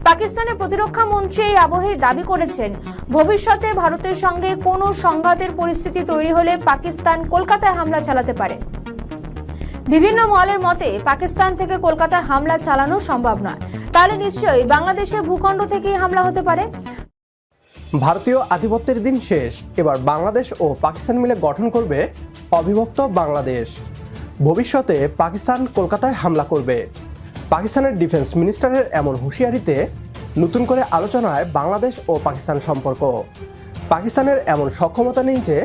পাকিস্তানের প্রতিরক্ষা মন্ত্রী এই আবহে দাবি করেছেন, ভবিষ্যতে ভারতের সঙ্গে কোনো সংঘাতের পরিস্থিতি তৈরি হলে পাকিস্তান কলকাতায় হামলা চালাতে পারে। বিভিন্ন মহলের মতে পাকিস্তান থেকে কলকাতায় হামলা চালানো সম্ভব নয়, তাহলে নিশ্চয়ই বাংলাদেশের ভূখণ্ড থেকেই হামলা হতে পারে। ভারতীয় আধিপত্যের দিন শেষ, এবার বাংলাদেশ ও পাকিস্তান মিলে গঠন করবে অবিভক্ত বাংলাদেশ। ভবিষ্যতে পাকিস্তান কলকাতায় হামলা করবে। পাকিস্তানের ডিফেন্স মিনিস্টারের এমন হুঁশিয়ারিতে নতুন করে আলোচনায় বাংলাদেশ ও পাকিস্তান সম্পর্ক। পাকিস্তানের এমন সক্ষমতা নেই যে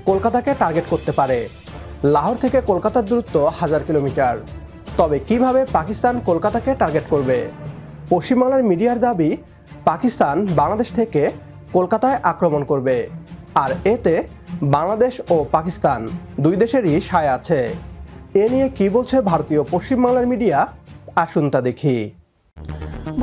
কলকাতাকে টার্গেট করতে পারে। লাহোর থেকে কলকাতার দূরত্ব 1000 কিলোমিটার। তবে কিভাবে পাকিস্তান কলকাতাকে টার্গেট করবে? পশ্চিমবাংলার মিডিয়ার দাবি, পাকিস্তান বাংলাদেশ থেকে কলকাতায় আক্রমণ করবে, আর এতে বাংলাদেশ ও পাকিস্তান দুই দেশেরই সায় আছে। এ নিয়ে কি বলছে ভারতীয় পশ্চিমবাংলার মিডিয়া, আসুন তা দেখি।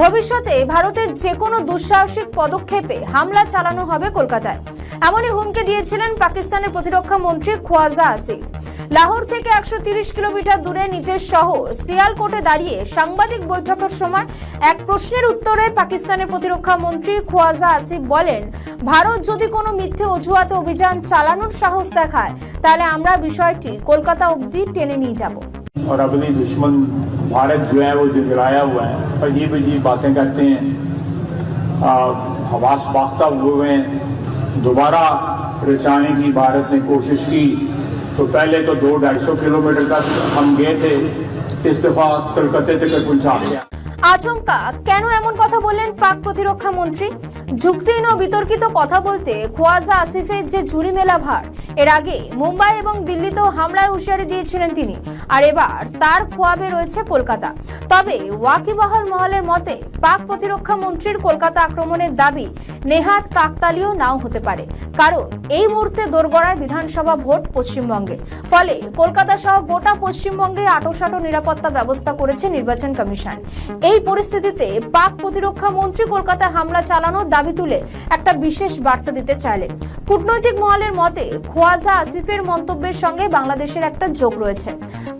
ভবিষ্যতে ভারতের যে কোনো দুঃসাহসিক পদক্ষেপে হামলা চালানো হবে কলকাতায়, এমনই হুমকি দিয়েছিলেন পাকিস্তানের প্রতিরক্ষা মন্ত্রী খ্বাজা আসিফ। লাহোর থেকে 130 কিলোমিটার দূরে নিজের শহর সিয়ালকোটে দাঁড়িয়ে সাংবাদিক বৈঠকের সময় এক প্রশ্নের উত্তরে পাকিস্তানের প্রতিরক্ষা মন্ত্রী খ্বাজা আসিফ বলেন, ভারত যদি কোনো মিথ্যে অজুহাতে অভিযান চালানোর সাহস দেখায়, তাহলে আমরা বিষয়টি কলকাতা অবধি টেনে নিয়ে যাব। और अगली दुश्मन भारत जो है वो गिराया हुआ है, अजीब अजीब बातें करते हैं, हवास बाख्ता हुए हैं। दोबारा रचाने की भारत ने कोशिश की, तो पहले तो 200-250 किलोमीटर तक हम गए थे, इस दफा कलकत्ते तक पहुंचा गया। আচমকা কেন এমন কথা বললেন পাক প্রতিরক্ষা মন্ত্রী? যুক্তিহীন ও বিতর্কিত কথা বলতে খ্বাজা আসিফের যে ঝুড়ি মেলা ভার। এর আগে মুম্বাই এবং দিল্লিতেও হামলার হুঁশিয়ারি দিয়েছিলেন তিনি, আর এবার তার খোয়াবে রয়েছে কলকাতা। তবে ওয়াকিবহাল মহলের মতে পাক প্রতিরক্ষা মন্ত্রীর কলকাতা আক্রমণের দাবি নেহাত কাকতালীয় নাও হতে পারে, কারণ এই মুহূর্তে দোরগোড়ায় বিধানসভা ভোট পশ্চিমবঙ্গে। ফলে কলকাতা সহ গোটা পশ্চিমবঙ্গে আঁটোসাঁটো নিরাপত্তা ব্যবস্থা করেছে নির্বাচন কমিশন। এই পরিস্থিতিতে পাক প্রতিরক্ষা মন্ত্রী কলকাতায় হামলা চালানোর দাবি তুলে একটা বিশেষ বার্তা দিতে চাইলেন। কূটনৈতিক মহলের মতে খ্বাজা আসিফের মন্তব্যের সঙ্গে বাংলাদেশের একটা যোগ রয়েছে।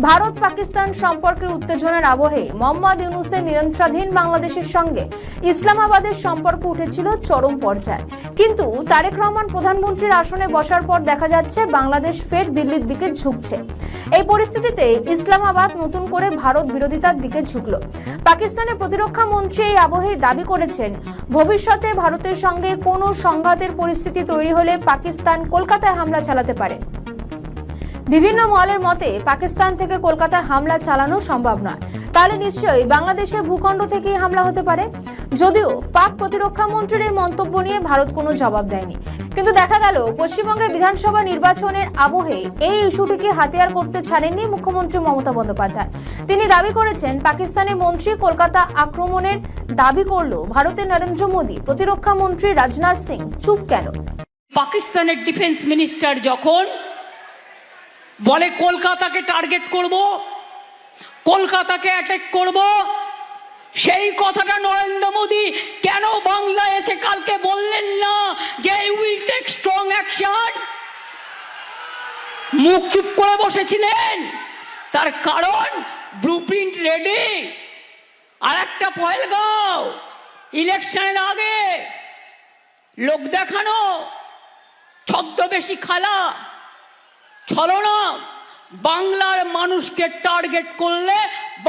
ভারত পাকিস্তান সম্পর্কের উত্তেজনার আবহে মোহাম্মদ ইউনূসের নিয়ন্ত্রণাধীন বাংলাদেশের সঙ্গে ইসলামাবাদের সম্পর্ক উঠেছিল চরম পর্যায়ে, কিন্তু তারেক রহমান প্রধানমন্ত্রীর আসনে বসার পর দেখা যাচ্ছে বাংলাদেশ ফের দিল্লির দিকে ঝুঁকছে। এই পরিস্থিতিতে ইসলামাবাদ নতুন করে ভারত বিরোধিতার দিকে ঝুঁকল। পাকিস্তানের প্রতিরক্ষা মন্ত্রী এই আবহে দাবি করেছেন, ভবিষ্যতে ভারতের সঙ্গে কোনো সংঘাতের পরিস্থিতি তৈরি হলে পাকিস্তান কলকাতায় হামলা চালাতে পারে। বিভিন্ন মহলের মতে পাকিস্তান থেকে কলকাতায় হামলা চালানো সম্ভব নয়, তাহলে নিশ্চয়ই বাংলাদেশের ভূখণ্ড থেকেই হামলা হতে পারে। যদিও পাক প্রতিরক্ষা মন্ত্রীর এই মন্তব্য নিয়ে ভারত কোনো জবাব দেয়নি, কিন্তু দেখা গেল পশ্চিমবঙ্গের বিধানসভা নির্বাচনের আবহে এই ইস্যুটিকে হাতিয়ার করতে ছাড়েননি মুখ্যমন্ত্রী মমতা বন্দ্যোপাধ্যায়। তিনি দাবি করেছেন, পাকিস্তানের মন্ত্রী কলকাতা আক্রমণের দাবি করলেও ভারতের নরেন্দ্র মোদী, প্রতিরক্ষা মন্ত্রী রাজনাথ সিং চুপ কেন? পাকিস্তানের ডিফেন্স মিনিস্টার যখন বলে কলকাতাকে টার্গেট করব, কলকাতাকে অ্যাটাক করব, সেই কথাটা নরেন্দ্র মোদী কেন বাংলায় এসে কালকে বললেন না যে উইল টেক স্ট্রং অ্যাকশন? মুখ চুপ করে বসেছিলেন। তার কারণ ব্লুপ্রিন্ট রেডি। আর একটা পহেলগাঁও ইলেকশনের আগে লোক দেখানো, ছদ্মবেশী খেলা, ছলনা। বাংলার মানুষকে টার্গেট করলে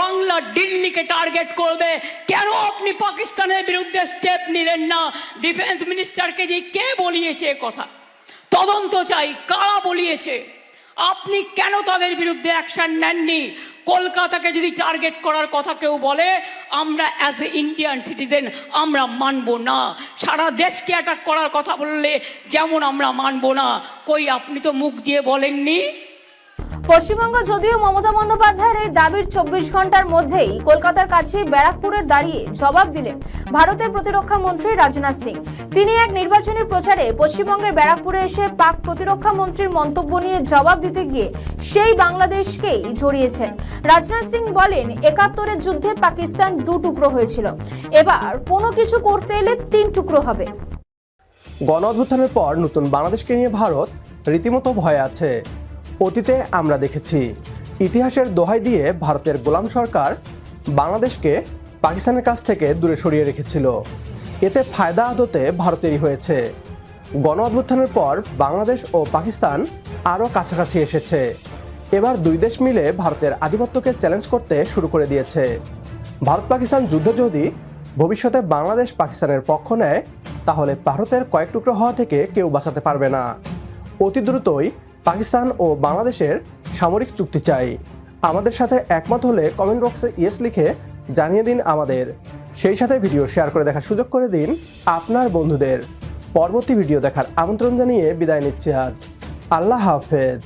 বাংলা দিল্লিকে টার্গেট করবে। কেন আপনি পাকিস্তানের বিরুদ্ধে স্টেপ নিলেন না? ডিফেন্স মিনিস্টারকে যে কে বলিয়েছে কথা, তদন্ত চাই, কারা বলিয়েছে? আপনি কেন তাদের বিরুদ্ধে অ্যাকশন নেননি? কলকাতাকে যদি টার্গেট করার কথা কেউ বলে, আমরা অ্যাজ এ ইন্ডিয়ান সিটিজেন আমরা মানব না। সারা দেশকে অ্যাটাক করার কথা বললে যেমন আমরা মানব না। কই আপনি তো মুখ দিয়ে বলেননি। পশ্চিমবঙ্গ যদিও মমতা বন্দ্যোপাধ্যায়ের এই দাবির 24 ঘন্টার মধ্যেই কলকাতার কাছে ব্যারাকপুরের দাঁড়িয়ে জবাব দিলেন ভারতের প্রতিরক্ষা মন্ত্রী রাজনাথ সিং। তিনি এক নির্বাচনী প্রচারে পশ্চিমবঙ্গের ব্যারাকপুরে এসে পাক প্রতিরক্ষা মন্ত্রীর মন্তব্য নিয়ে জবাব দিতে গিয়ে সেই বাংলাদেশকেই জড়িয়েছেন। রাজনাথ সিং বলেন, 71-এর যুদ্ধে পাকিস্তান 2 টুকরো হয়েছিল, এবার কোনো কিছু করতে এলে 3 টুকরো হবে। গণ অভ্যুত্থানের পর নতুন বাংলাদেশকে নিয়ে ভারত রীতিমতো ভয়ে আছে। অতীতে আমরা দেখেছি, ইতিহাসের দোহাই দিয়ে ভারতের গোলাম সরকার বাংলাদেশকে পাকিস্তানের কাছ থেকে দূরে সরিয়ে রেখেছিল। এতে ফায়দা আদতে ভারতেরই হয়েছে। গণ অভ্যুত্থানের পর বাংলাদেশ ও পাকিস্তান আরও কাছাকাছি এসেছে। এবার দুই দেশ মিলে ভারতের আধিপত্যকে চ্যালেঞ্জ করতে শুরু করে দিয়েছে। ভারত পাকিস্তান যুদ্ধ যদি ভবিষ্যতে বাংলাদেশ পাকিস্তানের পক্ষ নেয়, তাহলে ভারতের কয়েক টুকরো হওয়া থেকে কেউ বাঁচাতে পারবে না। অতি দ্রুতই পাকিস্তান ও বাংলাদেশের সামরিক চুক্তি চাই। আমাদের সাথে একমত হলে কমেন্ট বক্সে ইয়েস লিখে জানিয়ে দিন আমাদের। সেই সাথে ভিডিও শেয়ার করে দেখার সুযোগ করে দিন আপনার বন্ধুদের। পরবর্তী ভিডিও দেখার আমন্ত্রণ জানিয়ে বিদায় নিচ্ছি আজ। আল্লাহ হাফেজ।